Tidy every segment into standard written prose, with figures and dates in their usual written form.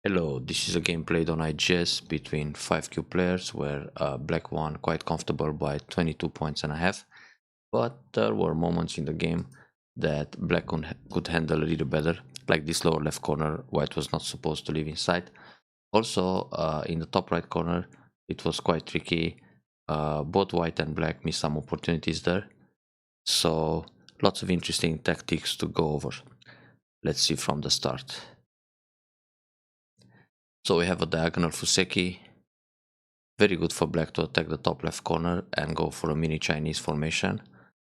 Hello, this is a game played on IGS between 5Q players where black won quite comfortable by 22 points and a half, but there were moments in the game that black could handle a little better, like this lower left corner white was not supposed to leave inside. Also, in the top right corner it was quite tricky, both white and black missed some opportunities there, so lots of interesting tactics to go over. Let's see from the start. So we have a diagonal Fuseki. Very good for black to attack the top left corner and go for a mini Chinese formation.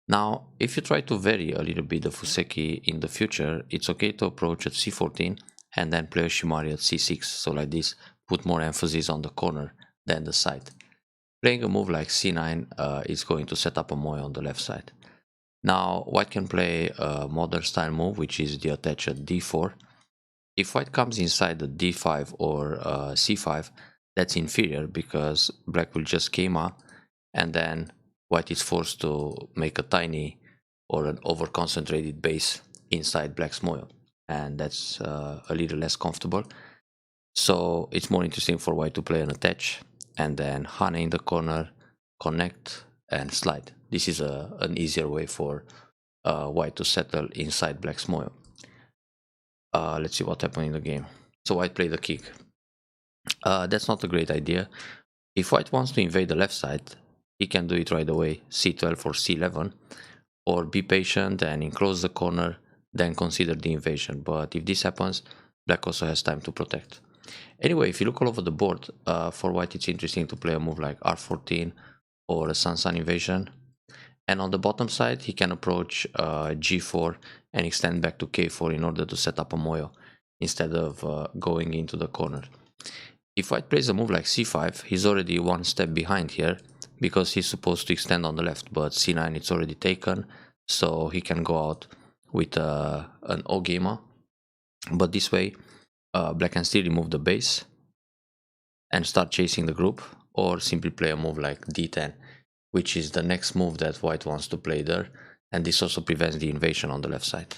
Now, if you try to vary a little bit the Fuseki in the future, it's okay to approach at c14 and then play a Shimari at c6, so like this, put more emphasis on the corner than the side. Playing a move like c9 is going to set up a Moy on the left side. Now, white can play a modern style move, which is the attach at d4. If white comes inside the d5 or c5, that's inferior because black will just Keima and then white is forced to make a tiny or an over-concentrated base inside black's moil, and that's a little less comfortable. So it's more interesting for white to play an attach and then Hane in the corner, connect and slide. This is an easier way for white to settle inside black's moil. Let's see what happened in the game. So white played a kick. That's not a great idea. If white wants to invade the left side, he can do it right away, c12 or c11, or be patient and enclose the corner, then consider the invasion. But if this happens, black also has time to protect. Anyway, if you look all over the board, for white it's interesting to play a move like r14 or a sun-sun invasion. And on the bottom side, he can approach g4 and extend back to k4 in order to set up a moyo instead of going into the corner. If white plays a move like c5, he's already one step behind here because he's supposed to extend on the left, but c9 it's already taken, so he can go out with an O-gamer. But this way, black can still remove the base and start chasing the group, or simply play a move like d10, which is the next move that white wants to play there, and this also prevents the invasion on the left side.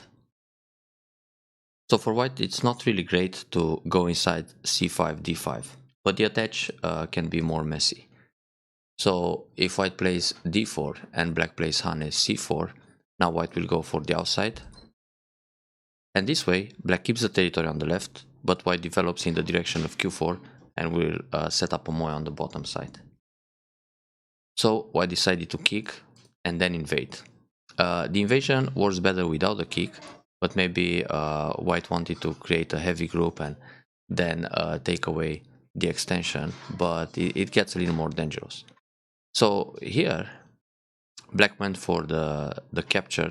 So for white, it's not really great to go inside c5, d5, but the attach can be more messy. So if white plays d4 and black plays Hane c4, now white will go for the outside. And this way, black keeps the territory on the left, but white develops in the direction of q4 and will set up a Moy on the bottom side. So white decided to kick and then invade. The invasion works better without the kick, but maybe white wanted to create a heavy group and then take away the extension, but it gets a little more dangerous. So here, black went for the capture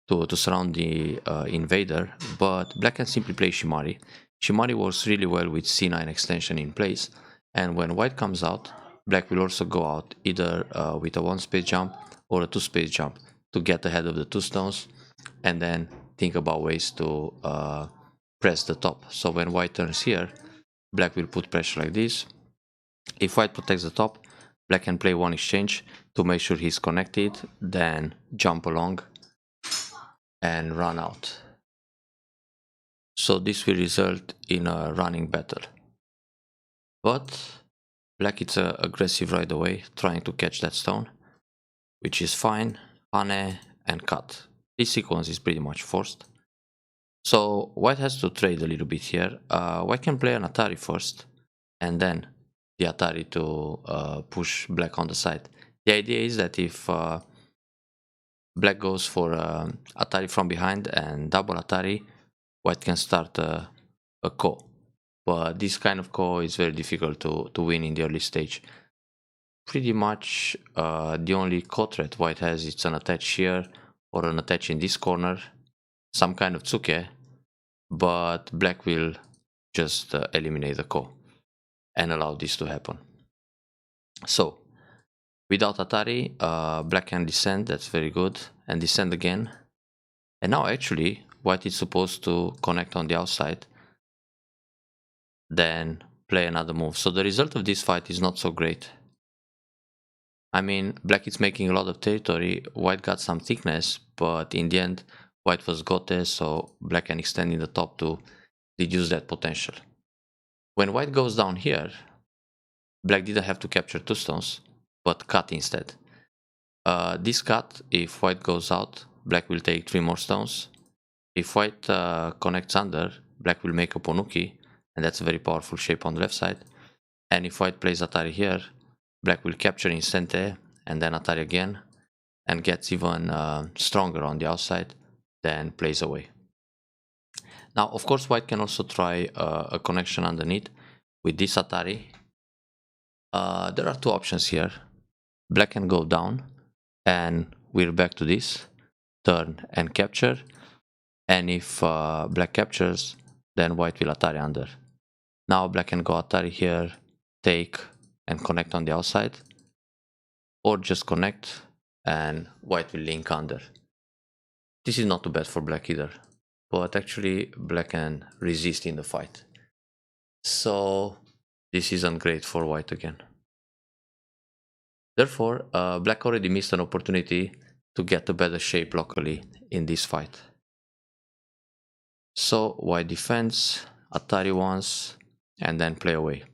to surround the invader, but black can simply play Shimari. Shimari works really well with c9 extension in place, and when white comes out, black will also go out either with a 1-space jump or a 2-space jump to get ahead of the 2 stones and then think about ways to press the top. So when white turns here, black will put pressure like this. If white protects the top, black can play 1 exchange to make sure he's connected, then jump along and run out. So this will result in a running battle. But black is aggressive right away, trying to catch that stone, which is fine. Hane and cut. This sequence is pretty much forced. So white has to trade a little bit here. White can play an Atari first, and then the Atari to push black on the side. The idea is that if black goes for Atari from behind and double Atari, white can start a ko. But this kind of ko is very difficult to win in the early stage. Pretty much the only ko threat white has is an attach here or an attach in this corner, some kind of tsuke, but black will just eliminate the ko and allow this to happen. So without Atari, black can descend, that's very good, and descend again. And now actually white is supposed to connect on the outside, then play another move. So the result of this fight is not so great. I mean, black is making a lot of territory, white got some thickness, but in the end, white was gote, so black can extend in the top to reduce that potential. When white goes down here, black didn't have to capture 2 stones, but cut instead. This cut, if white goes out, black will take 3 more stones. If white connects under, black will make a Ponuki, and that's a very powerful shape on the left side. And if white plays Atari here, black will capture Instante, and then Atari again, and gets even stronger on the outside, then plays away. Now, of course, white can also try a connection underneath with this Atari. There are 2 options here. Black can go down, and we're back to this, turn and capture. And if black captures, then white will Atari under. Now black can go Atari here, take and connect on the outside, or just connect and white will link under. This is not too bad for black either, but actually black can resist in the fight. So this isn't great for white again. Therefore, black already missed an opportunity to get a better shape locally in this fight. So white defends, Atari once, and then play away.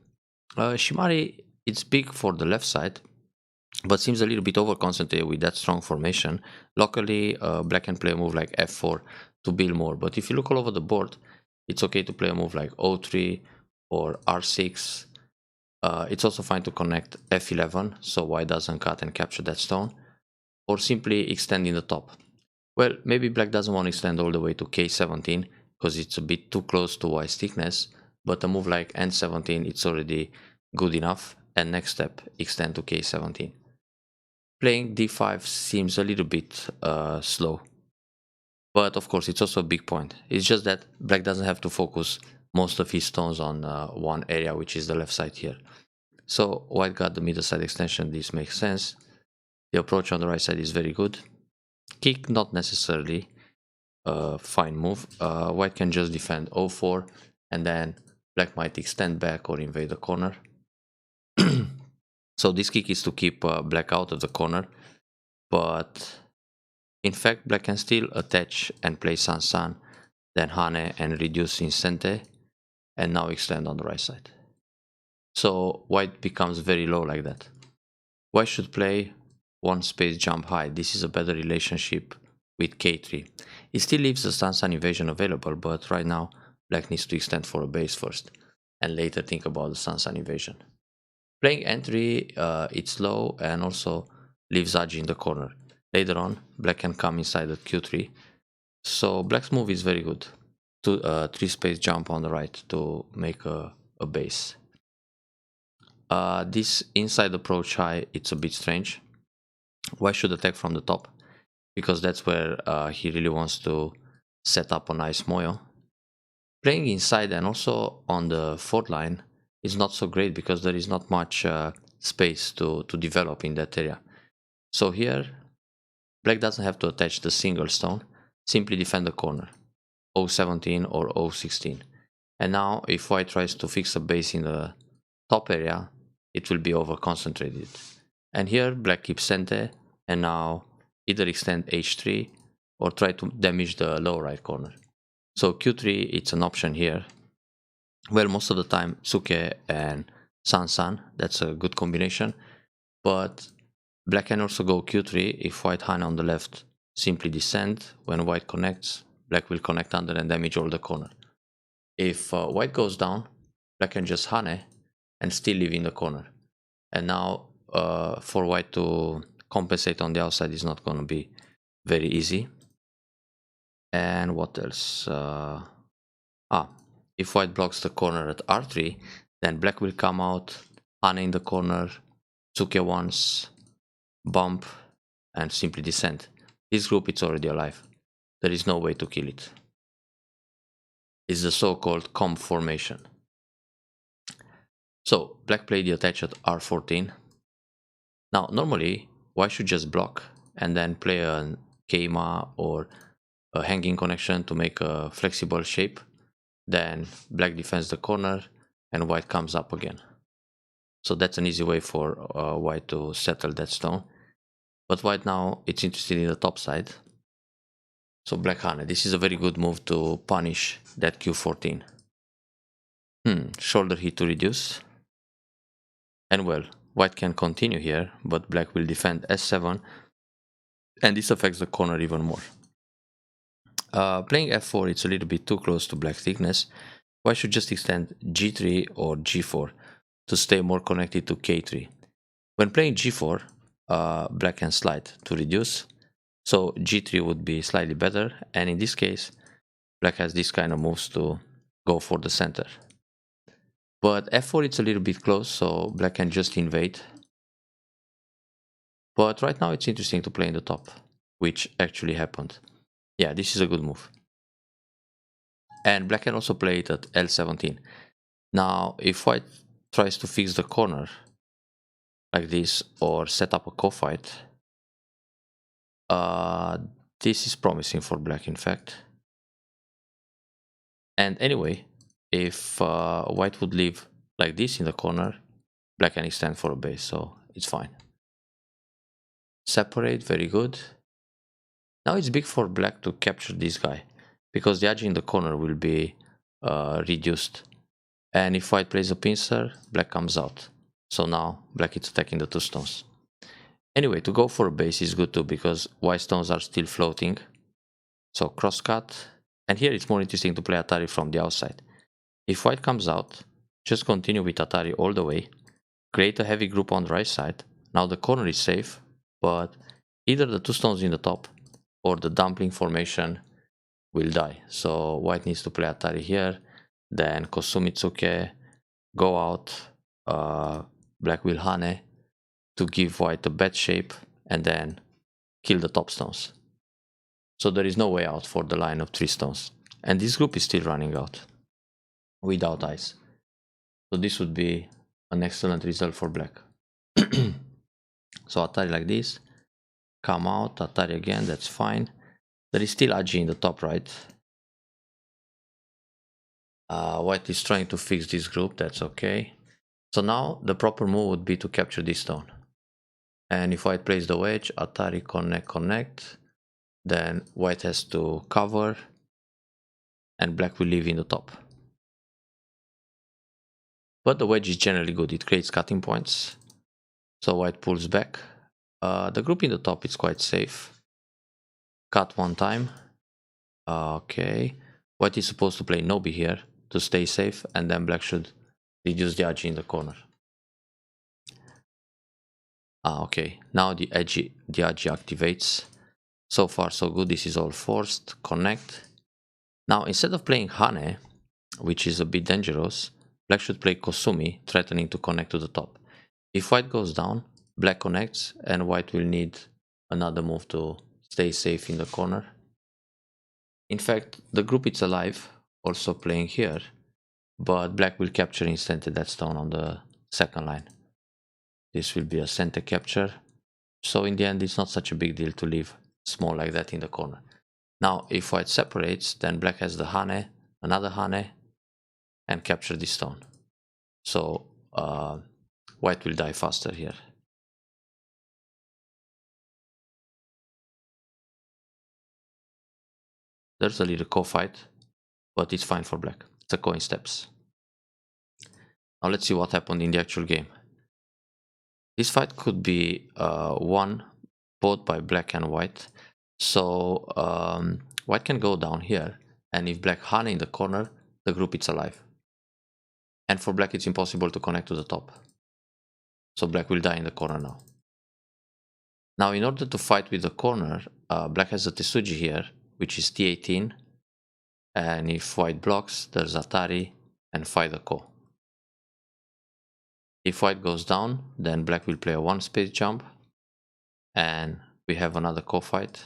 Shimari, it's big for the left side, but seems a little bit over-concentrated with that strong formation. Locally, black can play a move like f4 to build more, but if you look all over the board, it's okay to play a move like o3 or r6. It's also fine to connect f11, so white doesn't cut and capture that stone, or simply extend in the top. Well, maybe black doesn't want to extend all the way to k17, because it's a bit too close to white's thickness, but a move like n17, it's already good enough, and next step, extend to k17. Playing d5 seems a little bit slow, but of course it's also a big point. It's just that black doesn't have to focus most of his stones on one area, which is the left side here. So white got the middle side extension, this makes sense. The approach on the right side is very good. Kick, not necessarily a fine move. White can just defend o4, and then black might extend back or invade the corner. So this kick is to keep black out of the corner, but in fact black can still attach and play San, then Hane and reduce Incente, and now extend on the right side. So white becomes very low like that. White should play one space jump high. This is a better relationship with k3. It still leaves the San invasion available, but right now black needs to extend for a base first, and later think about the San invasion. Playing n3, it's low and also leaves Agi in the corner. Later on, black can come inside at q3. So black's move is very good. 3 space jump on the right to make a base. This inside approach high, it's a bit strange. White should attack from the top, because that's where he really wants to set up a nice moyo. Playing inside and also on the 4th line is not so great, because there is not much space to develop in that area. So here, black doesn't have to attach the single stone, simply defend the corner, o17 or o16. And now if white tries to fix a base in the top area, it will be over concentrated. And here black keeps Sente, and now either extend h3 or try to damage the lower right corner. So q3, it's an option here. Well, most of the time Tsuke and San, that's a good combination, but black can also go q3 if white Hane on the left simply descend. When white connects, black will connect under and damage all the corner. If white goes down, black can just Hane and still live in the corner. And now for white to compensate on the outside is not going to be very easy. And what else? If white blocks the corner at r3, then black will come out, Hane in the corner, Tsuke once, bump, and simply descend. This group is already alive. There is no way to kill it. It's the so-called comb formation. So black played the attach at r14. Now normally white should just block and then play a keima or a hanging connection to make a flexible shape. Then black defends the corner and white comes up again. So that's an easy way for white to settle that stone. But white now it's interested in the top side. So black Hane, this is a very good move to punish that q14. Shoulder hit to reduce. And well, white can continue here, but black will defend s7, and this affects the corner even more. Playing f4, it's a little bit too close to black thickness. White should just extend g3 or g4 to stay more connected to k3. When playing g4, black can slide to reduce, so g3 would be slightly better, and in this case, black has this kind of moves to go for the center. But f4 it's a little bit close, so black can just invade. But right now it's interesting to play in the top, which actually happened. Yeah, this is a good move. And black can also play it at L17. Now, if white tries to fix the corner like this or set up a co-fight, this is promising for black, in fact. And anyway, if white would leave like this in the corner, black can extend for a base, so it's fine. Separate, very good. Now it's big for black to capture this guy, because the edge in the corner will be reduced. And if white plays a pincer, black comes out. So now black is attacking the two stones. Anyway, to go for a base is good too, because white stones are still floating. So crosscut. And here it's more interesting to play Atari from the outside. If white comes out, just continue with Atari all the way. Create a heavy group on the right side. Now the corner is safe, but either the two stones in the top or the dumpling formation will die. So white needs to play Atari here, then Kosumitsuke, go out, black will Hane to give white a bad shape, and then kill the top stones. So there is no way out for the line of 3 stones. And this group is still running out without ice. So this would be an excellent result for black. So Atari like this, come out, Atari again, that's fine. There is still Agi in the top right. White is trying to fix this group, that's okay. So now the proper move would be to capture this stone. And if white plays the wedge, Atari connect, then white has to cover, and black will leave in the top. But the wedge is generally good, it creates cutting points. So white pulls back. The group in the top is quite safe. Cut one time. Okay. White is supposed to play Nobi here to stay safe, and then black should reduce the Agi in the corner. Okay. Now the Agi activates. So far so good, this is all forced. Connect. Now instead of playing Hane, which is a bit dangerous, black should play Kosumi, threatening to connect to the top. If white goes down, black connects, and white will need another move to stay safe in the corner. In fact, the group is alive, also playing here, but black will capture instantly that stone on the second line. This will be a center capture, so in the end it's not such a big deal to leave small like that in the corner. Now if white separates, then black has the Hane, another Hane, and capture this stone. So white will die faster here. There's a little co-fight, but it's fine for black. It's a coin steps. Now let's see what happened in the actual game. This fight could be won both by black and white. So white can go down here, and if black Hane in the corner, the group is alive. And for black it's impossible to connect to the top. So black will die in the corner now. Now in order to fight with the corner, black has a Tesuji here, which is T18. And if white blocks, there's Atari and fight the ko. If white goes down, then black will play a 1 space jump. And we have another ko fight.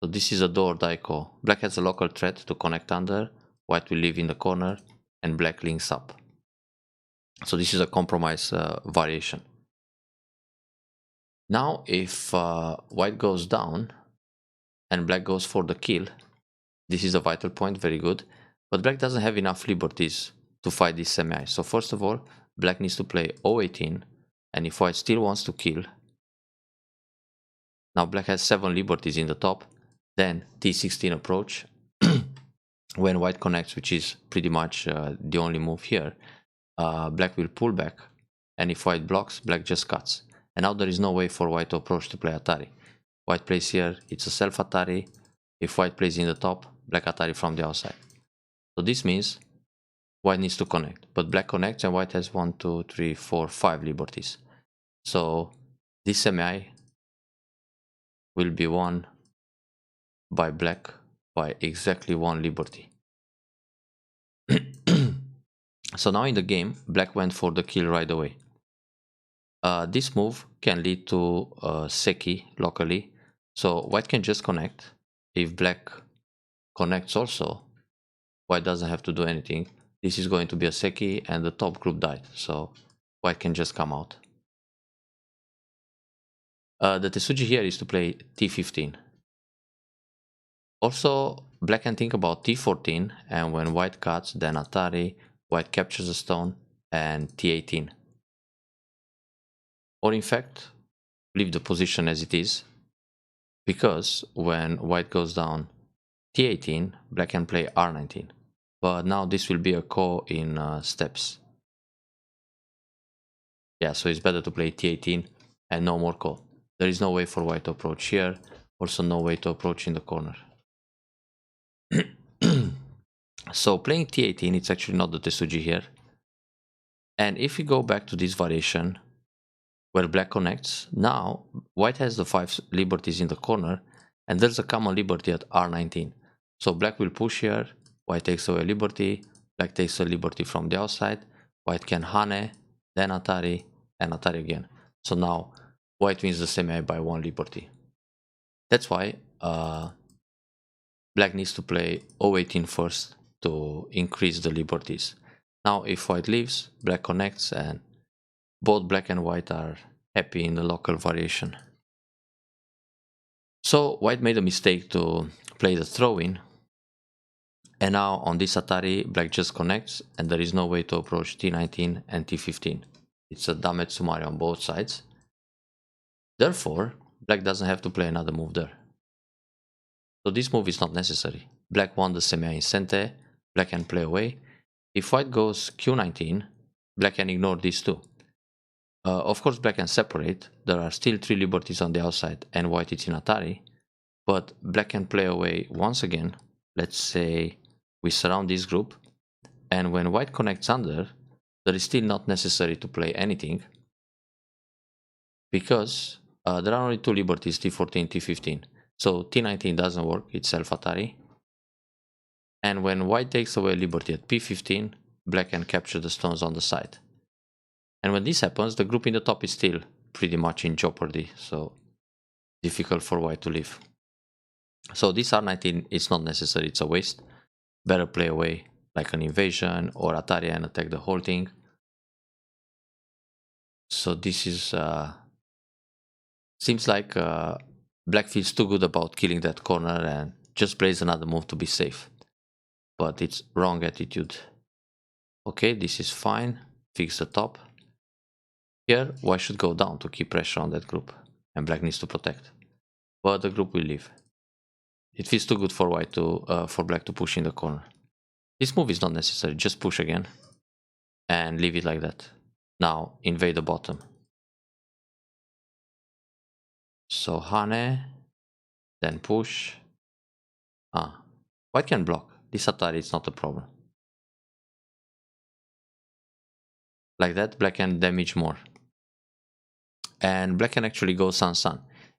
So this is a do or die ko. Black has a local threat to connect under, white will leave in the corner, and black links up. So this is a compromise variation. Now if white goes down and black goes for the kill, this is a vital point, very good. But black doesn't have enough liberties to fight this semi. So first of all, black needs to play O18, and if white still wants to kill, now black has 7 liberties in the top, then T16 approach, when white connects, which is pretty much the only move here, black will pull back, and if white blocks, black just cuts. And now there is no way for white to approach to play Atari. White plays here, it's a self Atari. If white plays in the top, black Atari from the outside. So this means white needs to connect, but black connects and white has 1, 2, 3, 4, 5 liberties. So this semi will be won by black by exactly 1 liberty. So now in the game, black went for the kill right away. This move can lead to Seki locally, so white can just connect. If black connects also, white doesn't have to do anything. This is going to be a Seki and the top group died, so white can just come out. The Tesuji here is to play t15. Also, black can think about t14, and when white cuts, then Atari, white captures a stone, and t18. Or in fact, leave the position as it is, because when white goes down t18, black can play r19. But now this will be a ko in steps. Yeah, so it's better to play t18 and no more ko. There is no way for white to approach here, also no way to approach in the corner. So playing t18, it's actually not the Tesuji here. And if we go back to this variation, where black connects, now white has the 5 liberties in the corner, and there's a common liberty at r19. So black will push here, white takes away a liberty, black takes a liberty from the outside, white can Hane, then Atari, and Atari again. So now white wins the semi by 1 liberty. That's why black needs to play O18 first to increase the liberties. Now if white leaves, black connects, and both black and white are happy in the local variation. So white made a mistake to play the throw-in, and now on this Atari, black just connects, and there is no way to approach t19 and t15. It's a damage summary on both sides. Therefore, black doesn't have to play another move there. So this move is not necessary. Black won the semi in Sente, black can play away. If white goes q19, black can ignore these two. Of course, black can separate. There are still 3 liberties on the outside, and white is in Atari. But black can play away once again. Let's say we surround this group, and when white connects under, there is still not necessary to play anything, because there are only 2 liberties, t14, t15. So t19 doesn't work, it's self Atari. And when white takes away liberty at p15, black can capture the stones on the side. And when this happens, the group in the top is still pretty much in jeopardy, so difficult for white to leave. So this r19 is not necessary, it's a waste. Better play away like an invasion or Atari and attack the whole thing. So this is seems like black feels too good about killing that corner and just plays another move to be safe. But it's wrong attitude. Okay, this is fine. Fix the top. Here, white should go down to keep pressure on that group, and black needs to protect. But the group will leave. It feels too good for white to for black to push in the corner. This move is not necessary. Just push again and leave it like that. Now invade the bottom. So Hane, then push. White can block. This Atari is not a problem. Like that, black can damage more. And black can actually go San.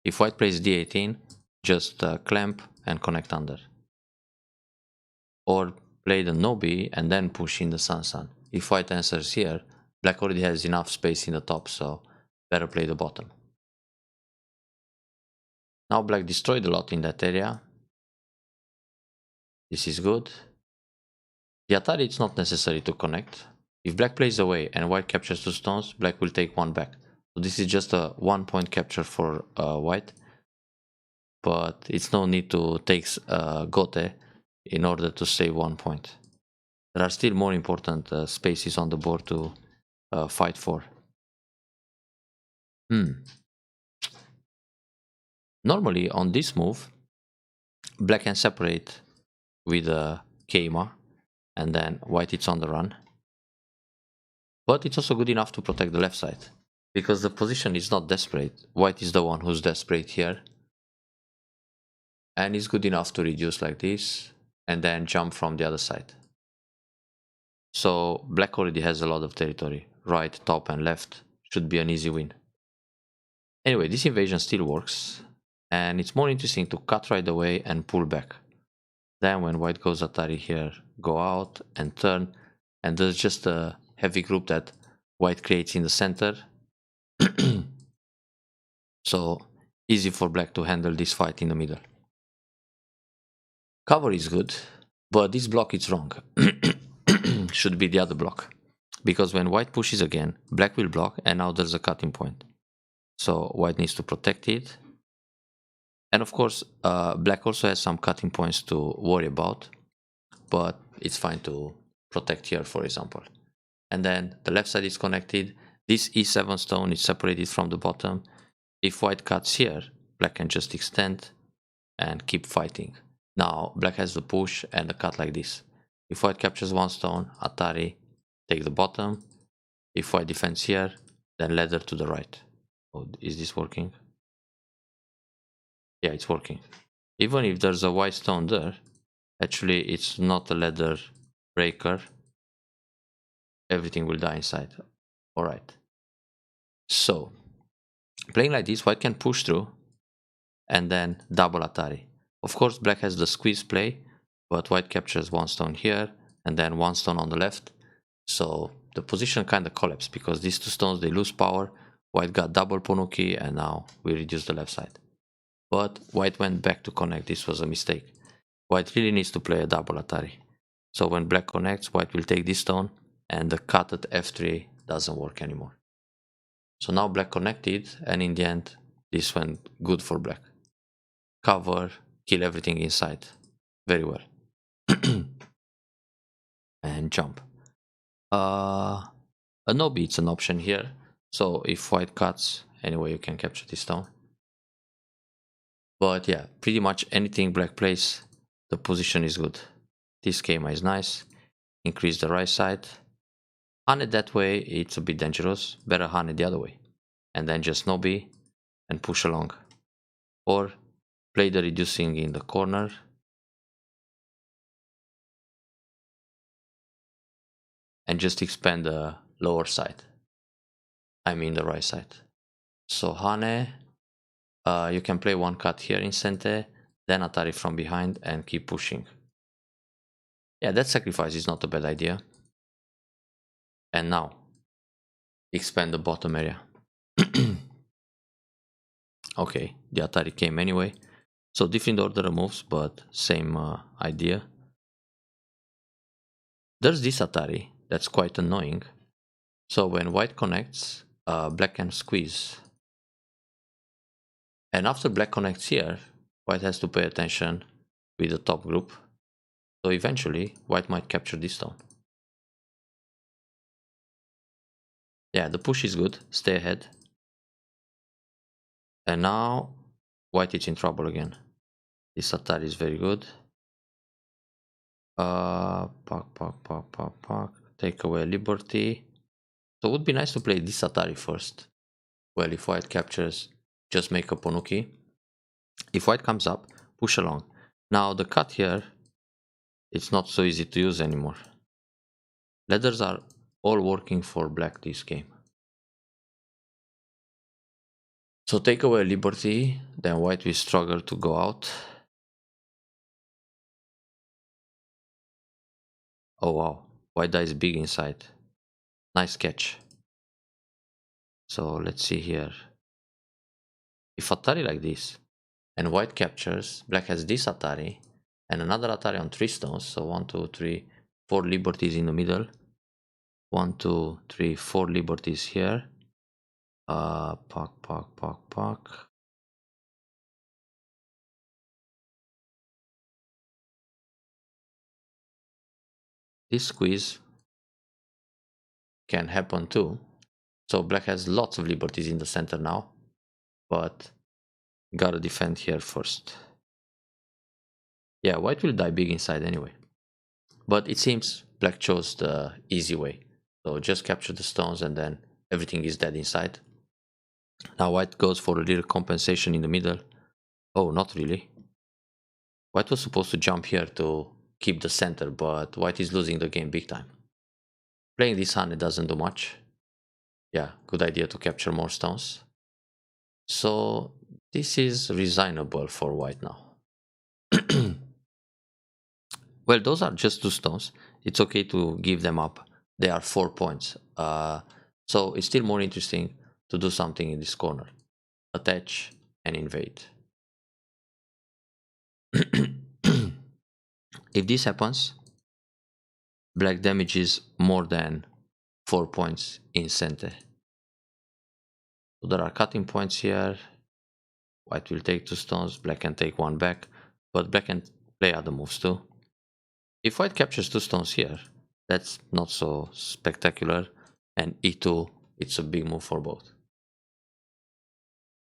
If white plays d18, just clamp and connect under. Or play the Nobi and then push in the San. If white answers here, black already has enough space in the top, so better play the bottom. Now black destroyed a lot in that area. This is good. The Atari, it's not necessary to connect. If black plays away and white captures 2 stones, black will take 1 back. So this is just a 1-point capture for white. But it's no need to take Gote in order to save 1 point. There are still more important spaces on the board to fight for. Normally on this move, black can separate with Keima, and then white is on the run. But it's also good enough to protect the left side, because the position is not desperate. White is the one who's desperate here. And it's good enough to reduce like this, and then jump from the other side. So black already has a lot of territory. Right, top and left should be an easy win. Anyway, this invasion still works, and it's more interesting to cut right away and pull back. Then when white goes Atari here, go out and turn, and there's just a heavy group that white creates in the center. So easy for black to handle this fight in the middle. Cover is good, but this block is wrong. Should be the other block. Because when white pushes again, black will block, and now there's a cutting point. So white needs to protect it. And of course, black also has some cutting points to worry about, but it's fine to protect here, for example. And then the left side is connected. This E7 stone is separated from the bottom. If white cuts here, black can just extend and keep fighting. Now black has the push and the cut like this. If white captures one stone, Atari, take the bottom. If white defends here, then ladder to the right. Oh, is this working? Yeah, it's working. Even if there's a white stone there, actually it's not a ladder breaker. Everything will die inside. Alright. So, playing like this, white can push through and then double Atari. Of course, black has the squeeze play, but white captures one stone here and then one stone on the left. So the position kind of collapsed because these two stones, they lose power. White got double Ponuki, and now we reduce the left side. But white went back to connect. This was a mistake. White really needs to play a double Atari. So when black connects, white will take this stone, and the cut at f3 doesn't work anymore. So now black connected, and in the end, this went good for black. Cover, kill everything inside. Very well. And jump. A no beat's an option here. So if white cuts, anyway, you can capture this stone. But yeah, pretty much anything black plays, the position is good. This Keima is nice. Increase the right side. Hane that way, it's a bit dangerous. Better Hane the other way. And then just Nobi and push along. Or play the reducing in the corner. And just expand the lower side. I mean the right side. So Hane, you can play one cut here in Sente, then Atari from behind and keep pushing. Yeah, that sacrifice is not a bad idea. And now, expand the bottom area. Okay, the Atari came anyway. So different order of moves, but same idea. There's this Atari that's quite annoying. So when white connects, black can squeeze. And after black connects here, white has to pay attention with the top group. So eventually, white might capture this stone. Yeah, the push is good. Stay ahead. And now, white is in trouble again. This Atari is very good. Pak. Take away liberty. So it would be nice to play this Atari first. Well, if white captures, just make a Ponuki. If white comes up, push along. Now the cut here, it's not so easy to use anymore. Ladders are all working for black this game. So take away liberty, then white will struggle to go out. Oh wow, white dies big inside. Nice catch. So let's see here. If Atari like this, and white captures, black has this Atari, and another Atari on 3 stones, so 1, 2, 3, 4 liberties in the middle. 1, 2, 3, 4 liberties here. Pak. This squeeze can happen too. So black has lots of liberties in the center now, but gotta defend here first. Yeah, white will die big inside anyway. But it seems black chose the easy way. So just capture the stones and then everything is dead inside. Now white goes for a little compensation in the middle. Oh, not really. White was supposed to jump here to keep the center, but white is losing the game big time. Playing this hand, it doesn't do much. Yeah, good idea to capture more stones. So this is resignable for white now. Well, those are just 2 stones. It's okay to give them up. They are 4 points. So it's still more interesting to do something in this corner. Attach and invade. If this happens, black damages more than 4 points in center. So there are cutting points here. White will take 2 stones, black can take 1 back, but black can play other moves too. If white captures 2 stones here, that's not so spectacular, and e2, it's a big move for both.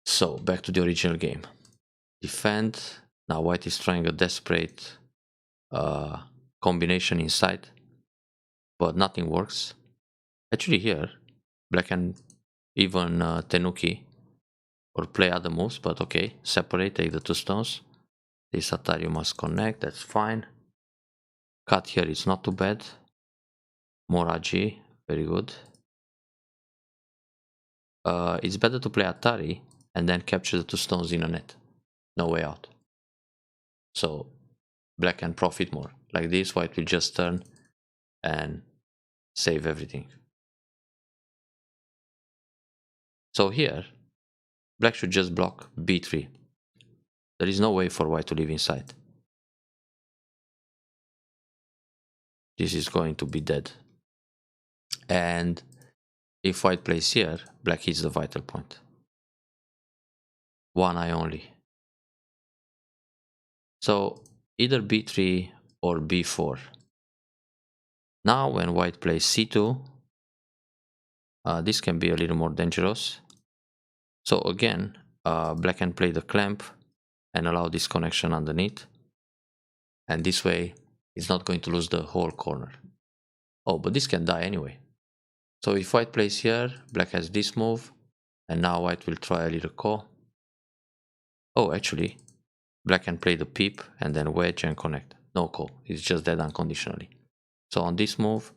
So back to the original game. Defend. Now white is trying a desperate combination inside, but nothing works. Actually here, black can even tenuki or play other moves, but okay, separate, take the 2 stones. This Atari must connect, that's fine. Cut here is not too bad. More AG, very good. It's better to play Atari and then capture the 2 stones in a net. No way out. So black can profit more. Like this, white will just turn and save everything. So here, black should just block b3. There is no way for white to live inside. This is going to be dead. And if white plays here, black hits the vital point. 1 eye only. So either b3 or b4. Now when white plays c2, this can be a little more dangerous. So again, black can play the clamp and allow this connection underneath. And this way, it's not going to lose the whole corner. Oh, but this can die anyway. So if white plays here, black has this move, and now white will try a little call. Oh, actually, black can play the peep and then wedge and connect. No call, it's just dead unconditionally. So on this move,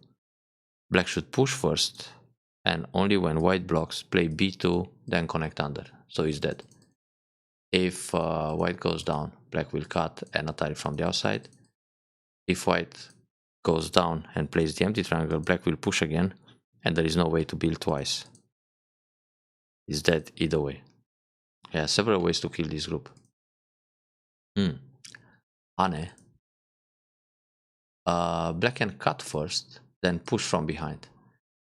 black should push first, and only when white blocks, play b2, then connect under. So he's dead. If white goes down, black will cut and Atari from the outside. If white goes down and plays the empty triangle, black will push again, and there is no way to build twice. He's dead either way. Yeah, several ways to kill this group. Hane. Black can cut first, then push from behind.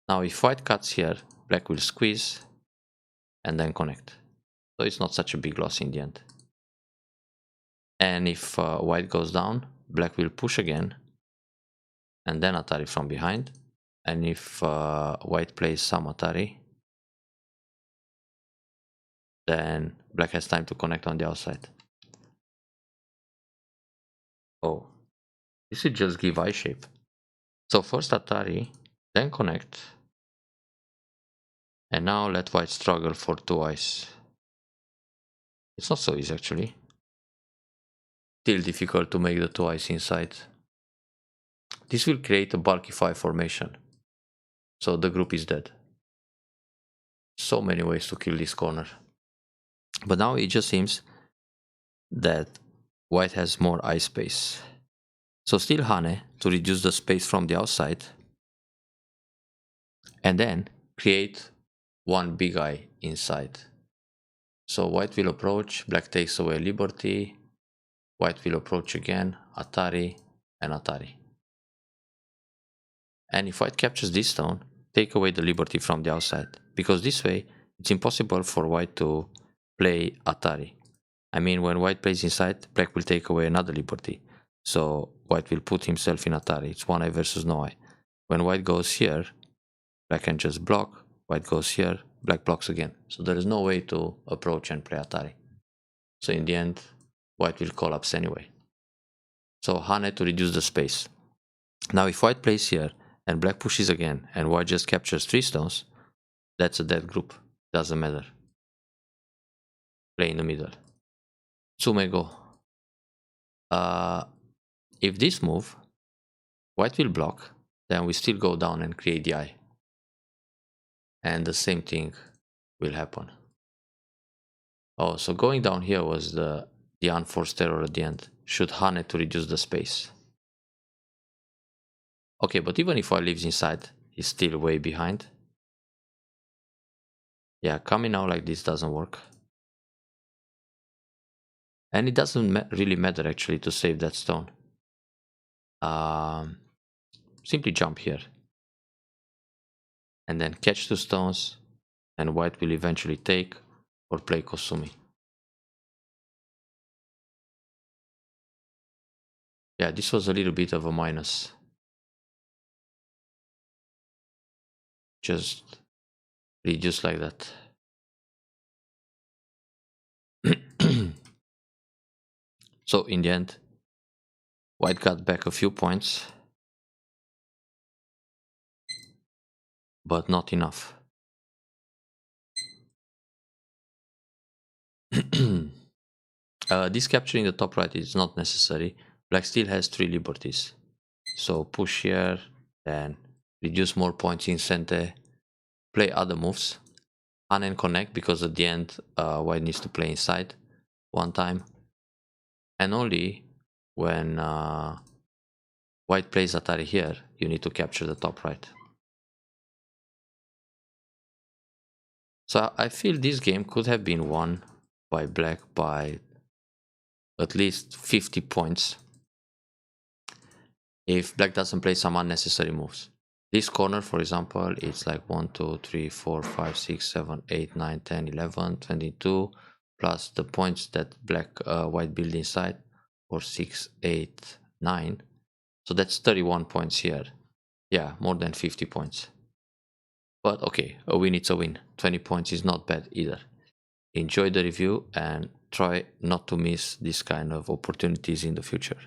Now if white cuts here, black will squeeze and then connect. So it's not such a big loss in the end. And if white goes down, black will push again and then Atari from behind. And if white plays some Atari, then black has time to connect on the outside. Oh, this should just give eye shape. So first Atari, then connect. And now let white struggle for 2 eyes. It's not so easy actually. Still difficult to make the 2 eyes inside. This will create a bulky 5 formation. So the group is dead. So many ways to kill this corner. But now it just seems that white has more eye space. So still Hane to reduce the space from the outside. And then create 1 big eye inside. So white will approach, black takes away liberty. White will approach again, Atari and Atari. And if white captures this stone, take away the liberty from the outside. Because this way, it's impossible for white to play Atari. I mean, when white plays inside, black will take away another liberty. So white will put himself in Atari. It's 1 eye versus no eye. When white goes here, black can just block. White goes here, black blocks again. So there is no way to approach and play Atari. So in the end, white will collapse anyway. So Hane to reduce the space. Now if white plays here and black pushes again and white just captures 3 stones, that's a dead group. Doesn't matter. Play in the middle. 2 may go. If this move, white will block, then we still go down and create the eye. And the same thing will happen. Oh, so going down here was the unforced error at the end. Should Hane to reduce the space. Okay, but even if white leaves inside, he's still way behind. Yeah, coming out like this doesn't work. And it doesn't really matter actually to save that stone. Simply jump here. And then catch 2 stones. And white will eventually take or play Kosumi. Yeah, this was a little bit of a minus. Just reduce like that. So in the end, white got back a few points, but not enough. This capturing the top right is not necessary. Black still has 3 liberties. So push here, then reduce more points in Sente, play other moves, and connect, because at the end white needs to play inside one time. And only when white plays Atari here, you need to capture the top right. So I feel this game could have been won by black by at least 50 points if black doesn't play some unnecessary moves. This corner, for example, it's like 1, 2, 3, 4, 5, 6, 7, 8, 9, 10, 11, 22, plus the points that white build inside, or 6, 8, 9. So that's 31 points here. Yeah, more than 50 points. But okay, a win, it's a win. 20 points is not bad either. Enjoy the review and try not to miss this kind of opportunities in the future.